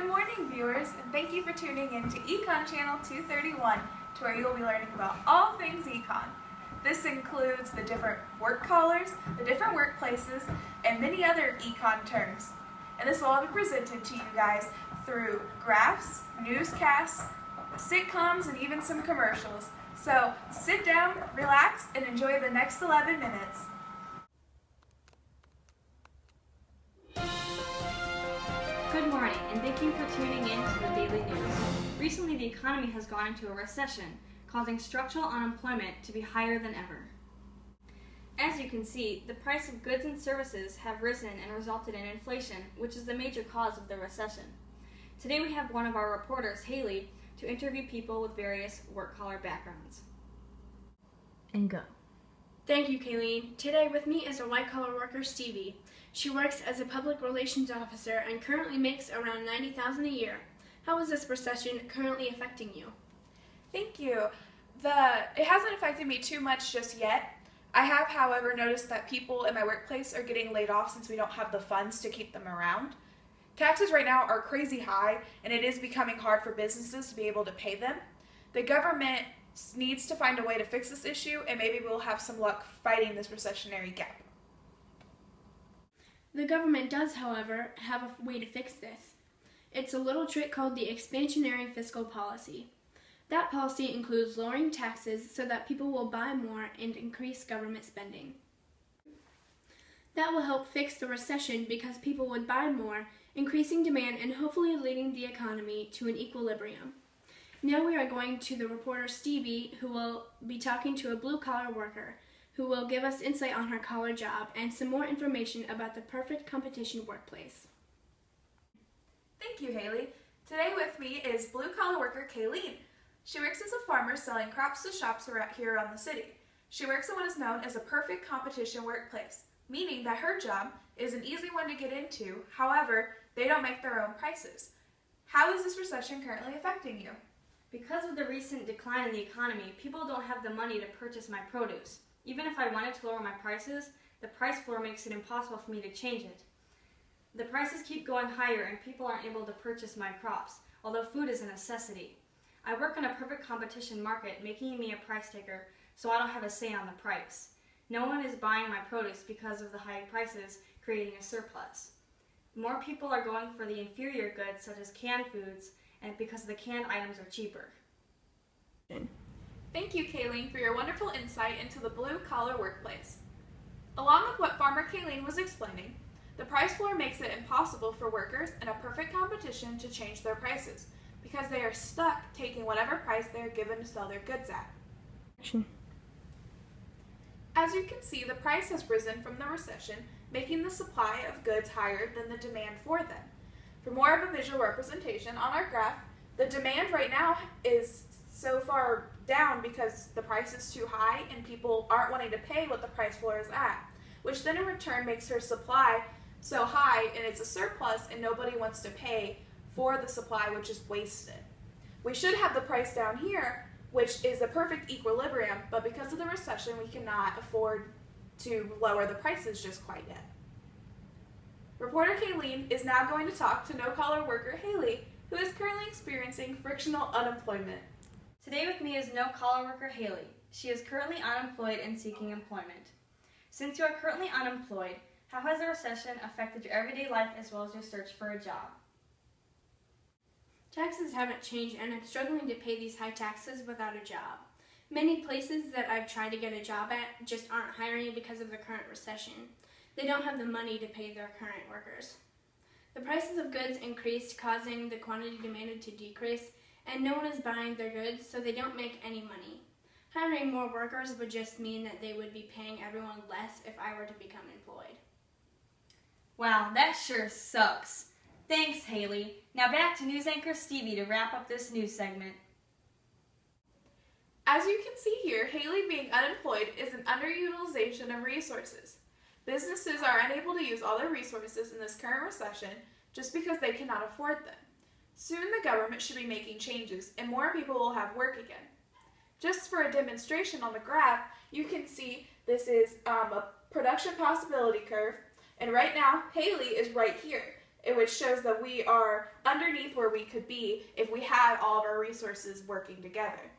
Good morning, viewers, and thank you for tuning in to Econ Channel 231, to where you will be learning about all things econ. This includes the different work colors, the different workplaces, and many other econ terms. And this will all be presented to you guys through graphs, newscasts, sitcoms, and even some commercials. So sit down, relax, and enjoy the next 11 minutes. Good morning, and thank you for tuning in to the Daily News. Recently, the economy has gone into a recession, causing structural unemployment to be higher than ever. As you can see, the price of goods and services have risen and resulted in inflation, which is the major cause of the recession. Today we have one of our reporters, Haley, to interview people with various work-collar backgrounds. And go. Thank you, Kaileen. Today with me is a white-collar worker, Stevie. She works as a public relations officer and currently makes around $90,000 a year. How is this recession currently affecting you? Thank you. It hasn't affected me too much just yet. I have, however, noticed that people in my workplace are getting laid off since we don't have the funds to keep them around. Taxes right now are crazy high, and it is becoming hard for businesses to be able to pay them. The government needs to find a way to fix this issue, and maybe we'll have some luck fighting this recessionary gap. The government does, however, have a way to fix this. It's a little trick called the expansionary fiscal policy. That policy includes lowering taxes so that people will buy more and increase government spending. That will help fix the recession because people would buy more, increasing demand and hopefully leading the economy to an equilibrium. Now we are going to the reporter Stevie, who will be talking to a blue-collar worker, who will give us insight on her collar job and some more information about the perfect competition workplace. Thank you, Haley. Today with me is blue-collar worker Kaileen. She works as a farmer selling crops to shops here around the city. She works in what is known as a perfect competition workplace, meaning that her job is an easy one to get into. However, they don't make their own prices. How is this recession currently affecting you? Because of the recent decline in the economy, people don't have the money to purchase my produce. Even if I wanted to lower my prices, the price floor makes it impossible for me to change it. The prices keep going higher and people aren't able to purchase my crops, although food is a necessity. I work in a perfect competition market, making me a price taker, so I don't have a say on the price. No one is buying my produce because of the high prices, creating a surplus. More people are going for the inferior goods such as canned foods, and because the canned items are cheaper. Thank you, Kaileen, for your wonderful insight into the blue-collar workplace. Along with what Farmer Kaileen was explaining, the price floor makes it impossible for workers in a perfect competition to change their prices because they are stuck taking whatever price they are given to sell their goods at. As you can see, the price has risen from the recession, making the supply of goods higher than the demand for them. For more of a visual representation on our graph, the demand right now is so far down because the price is too high and people aren't wanting to pay what the price floor is at, which then in return makes her supply so high and it's a surplus and nobody wants to pay for the supply, which is wasted. We should have the price down here, which is a perfect equilibrium, but because of the recession we cannot afford to lower the prices just quite yet. Reporter Kaileen is now going to talk to no-collar worker Haley, who is currently experiencing frictional unemployment. Today with me is no-collar worker Haley. She is currently unemployed and seeking employment. Since you are currently unemployed, how has the recession affected your everyday life as well as your search for a job? Taxes haven't changed and I'm struggling to pay these high taxes without a job. Many places that I've tried to get a job at just aren't hiring because of the current recession. They don't have the money to pay their current workers. The prices of goods increased, causing the quantity demanded to decrease, and no one is buying their goods, so they don't make any money. Hiring more workers would just mean that they would be paying everyone less if I were to become employed. Wow, that sure sucks. Thanks, Haley. Now back to news anchor Stevie to wrap up this news segment. As you can see here, Haley being unemployed is an underutilization of resources. Businesses are unable to use all their resources in this current recession just because they cannot afford them. Soon the government should be making changes and more people will have work again. Just for a demonstration on the graph, you can see this is a production possibility curve, and right now Haley is right here. which shows that we are underneath where we could be if we had all of our resources working together.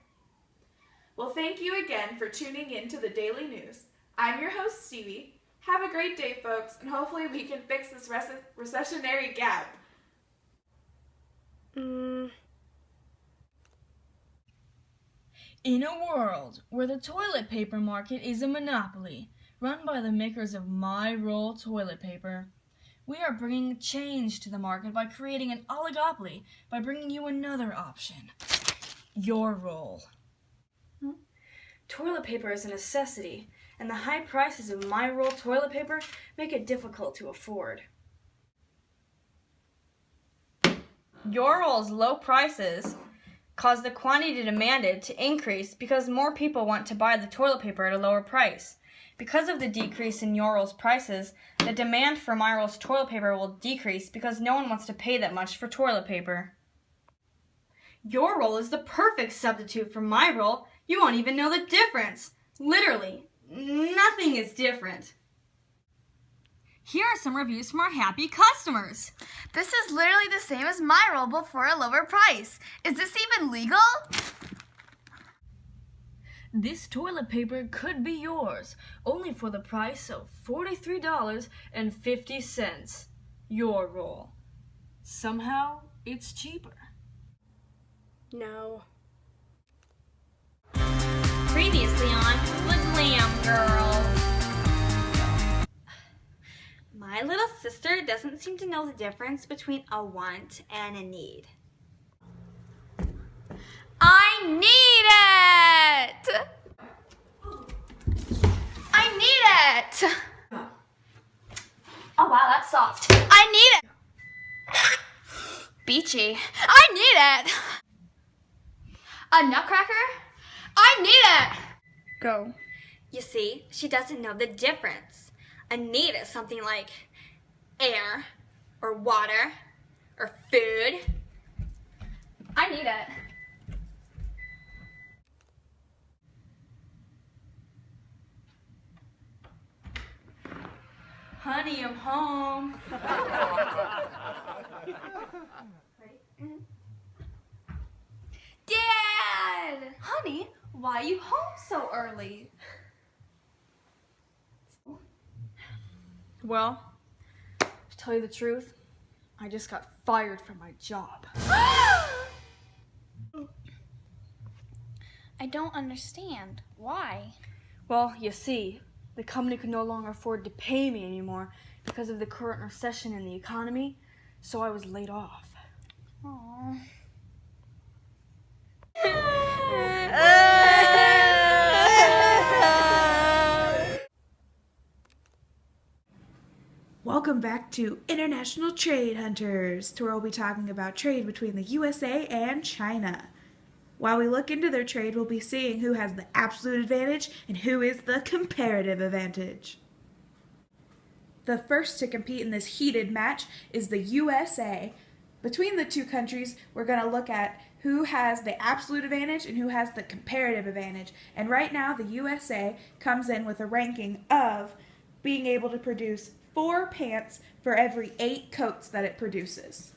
Well, thank you again for tuning in to the Daily News. I'm your host, Stevie. Have a great day, folks, and hopefully we can fix this recessionary gap. In a world where the toilet paper market is a monopoly, run by the makers of My Roll toilet paper, we are bringing change to the market by creating an oligopoly by bringing you another option. Your roll. Toilet paper is a necessity, and the high prices of My Roll toilet paper make it difficult to afford. Your Roll's low prices cause the quantity demanded to increase because more people want to buy the toilet paper at a lower price. Because of the decrease in Your Roll's prices, the demand for My Roll's toilet paper will decrease because no one wants to pay that much for toilet paper. Your Roll is the perfect substitute for My Roll. You won't even know the difference. Literally, nothing is different. Here are some reviews from our happy customers. This is literally the same as my roll but for a lower price. Is this even legal? This toilet paper could be yours, only for the price of $43.50. Your roll. Somehow, it's cheaper. No. Previously on The Glam Girls. My little sister doesn't seem to know the difference between a want and a need. I need it! I need it! Oh wow, that's soft. I need it! Beachy. I need it! A nutcracker? I need it! Go. You see, she doesn't know the difference. A need is something like air, or water, or food. I need it. Honey, I'm home. Dad! Honey, why are you home so early? Well, to tell you the truth, I just got fired from my job. I don't understand. Why? Well, you see, the company could no longer afford to pay me anymore because of the current recession in the economy, so I was laid off. Aww. Welcome back to International Trade Hunters, to where we'll be talking about trade between the USA and China. While we look into their trade, we'll be seeing who has the absolute advantage and who is the comparative advantage. The first to compete in this heated match is the USA. Between the two countries, we're going to look at who has the absolute advantage and who has the comparative advantage. And right now, the USA comes in with a ranking of being able to produce 4 pants for every 8 coats that it produces.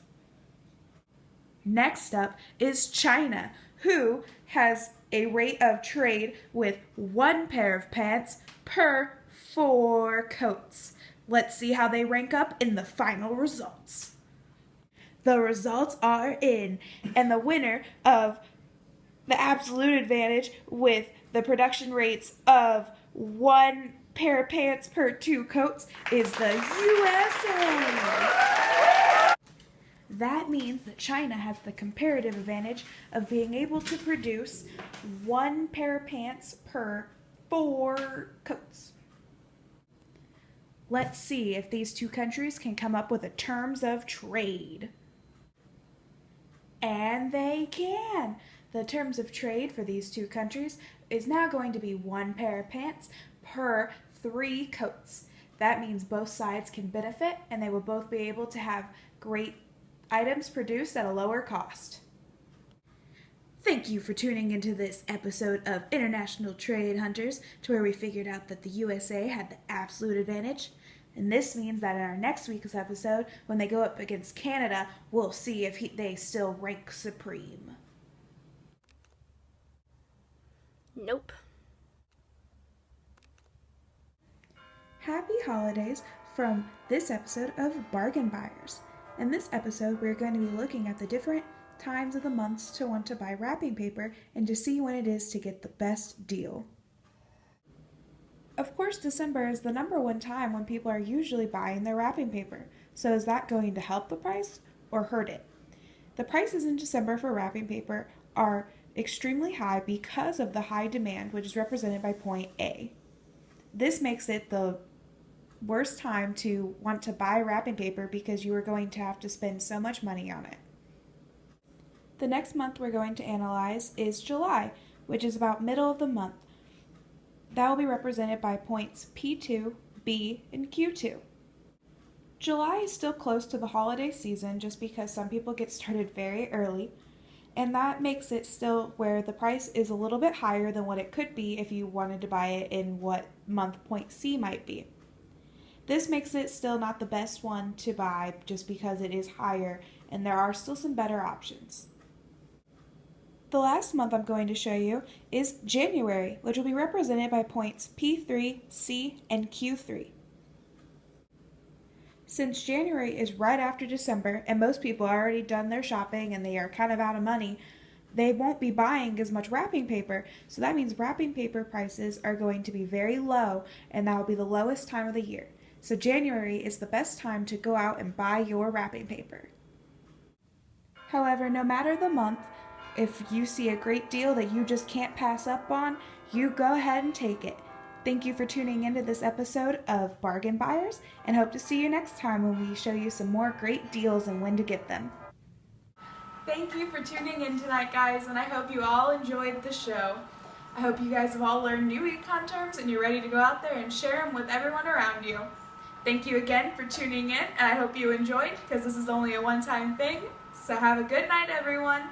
Next up is China, who has a rate of trade with 1 pair of pants per 4 coats. Let's see how they rank up in the final results. The results are in, and the winner of the absolute advantage with the production rates of 1 pair of pants per 2 coats is the USA. That means that China has the comparative advantage of being able to produce 1 pair of pants per 4 coats. Let's see if these two countries can come up with a terms of trade. And they can. The terms of trade for these two countries is now going to be 1 pair of pants per 3 coats. That means both sides can benefit and they will both be able to have great items produced at a lower cost. Thank you for tuning into this episode of International Trade Hunters, to where we figured out that the USA had the absolute advantage And this means that in our next week's episode, when they go up against Canada, we'll see if they still rank supreme. Nope. Happy holidays from this episode of Bargain Buyers. In this episode, we're going to be looking at the different times of the months to want to buy wrapping paper and to see when it is to get the best deal. Of course, December is the number one time when people are usually buying their wrapping paper. So is that going to help the price or hurt it? The prices in December for wrapping paper are extremely high because of the high demand, which is represented by point A. This makes it the worst time to want to buy wrapping paper because you are going to have to spend so much money on it. The next month we're going to analyze is July, which is about middle of the month. That will be represented by points P2, B, and Q2. July is still close to the holiday season just because some people get started very early, and that makes it still where the price is a little bit higher than what it could be if you wanted to buy it in what month point C might be. This makes it still not the best one to buy just because it is higher and there are still some better options. The last month I'm going to show you is January, which will be represented by points P3, C, and Q3. Since January is right after December and most people are already done their shopping and they are kind of out of money, they won't be buying as much wrapping paper, so that means wrapping paper prices are going to be very low and that will be the lowest time of the year. So January is the best time to go out and buy your wrapping paper. However, no matter the month, if you see a great deal that you just can't pass up on, you go ahead and take it. Thank you for tuning into this episode of Bargain Buyers, and hope to see you next time when we show you some more great deals and when to get them. Thank you for tuning in tonight, guys, and I hope you all enjoyed the show. I hope you guys have all learned new econ terms and you're ready to go out there and share them with everyone around you. Thank you again for tuning in, and I hope you enjoyed because this is only a one-time thing. So have a good night, everyone.